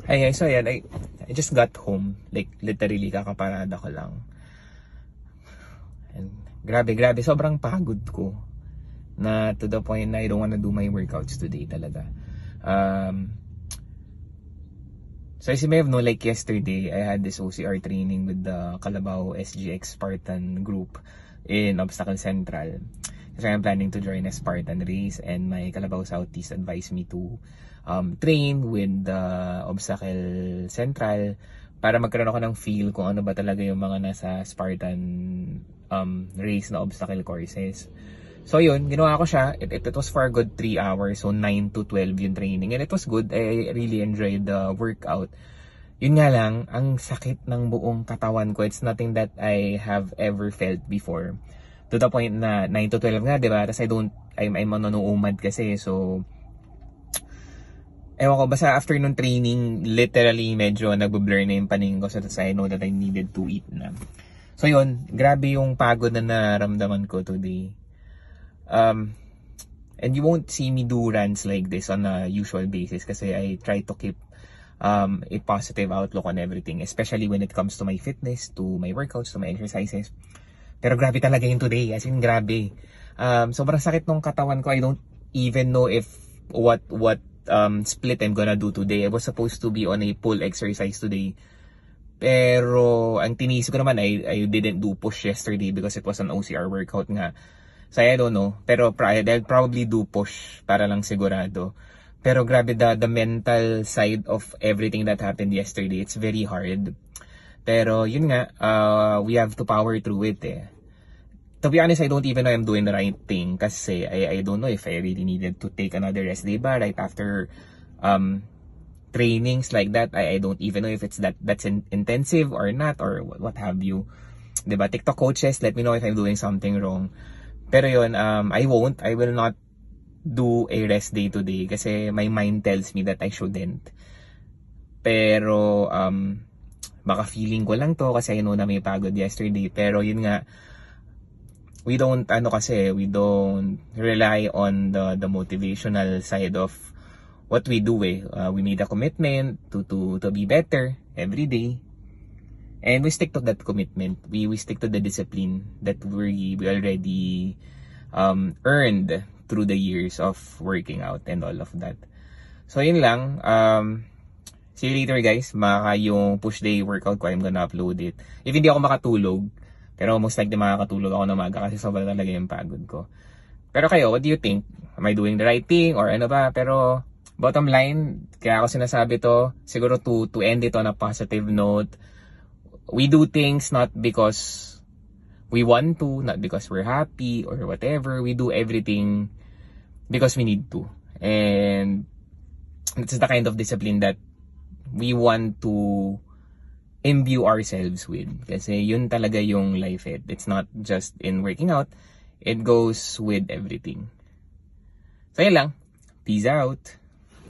Ay, so ayan, I just got home. Like, literally, kakaparada ko lang. And, grabe, sobrang pagod ko. Na to the point na I don't wanna do my workouts today talaga. So as you may have known, like yesterday, I had this OCR training with the Calabao SGX Spartan group in Obstacle Central. Kasi I'm planning to join a Spartan race, and my Calabao Southeast advised me to train with the Obstacle Central para magkaroon ako ng feel kung ano ba talaga yung mga nasa Spartan race na obstacle courses. So yun, ginawa ko siya. It was for a good 3 hours. So 9 to 12 yung training. And it was good. I really enjoyed the workout. Yun nga lang, ang sakit ng buong katawan ko. It's nothing that I have ever felt before. To the point na 9 to 12 nga, diba? Tapos I'm manunuumad kasi. So, ewan ko, basta after nung training, literally medyo nagbo-blur na yung paningin ko. So I know that I needed to eat na. So yun, grabe yung pagod na naramdaman ko today. And you won't see me do runs like this on a usual basis kasi I try to keep a positive outlook on everything, especially when it comes to my fitness, to my workouts, to my exercises. Pero grabe talaga yung today, as in grabe. Sobrang sakit ng katawan ko. I don't even know if what split I'm gonna do today. I was supposed to be on a pull exercise today. Pero ang tiniis ko naman, I didn't do push yesterday because it was an OCR workout nga. So I don't know, pero I'll probably do push para lang sigurado. Pero grabe, the mental side of everything that happened yesterday, it's very hard. Pero yun nga, we have to power through it eh. To be honest, I don't even know I'm doing the right thing kasi I don't know if I really needed to take another rest day ba right after trainings like that. I don't even know if it's that's intensive or not, or what have you. Diba? TikTok coaches, let me know if I'm doing something wrong. Pero yun, I will not do a rest day today kasi my mind tells me that I shouldn't. Pero, baka feeling ko lang to kasi I know na may pagod yesterday. Pero yun nga, we don't rely on the motivational side of what we do eh. We made a commitment to be better every day. And we stick to that commitment. We stick to the discipline that we already earned through the years of working out and all of that. So yun lang. See you later guys. Yung push day workout ko, I'm gonna upload it. If hindi ako makatulog, pero most likely makakatulog ako na umaga kasi sobrang talaga yung pagod ko. Pero kayo, what do you think? Am I doing the right thing or ano ba? Pero bottom line, kaya ako sinasabi to, siguro to end it on a positive note. We do things not because we want to, not because we're happy or whatever. We do everything because we need to. And it's the kind of discipline that we want to imbue ourselves with. Kasi yun talaga yung life it. It's not just in working out. It goes with everything. So yun lang. Peace out.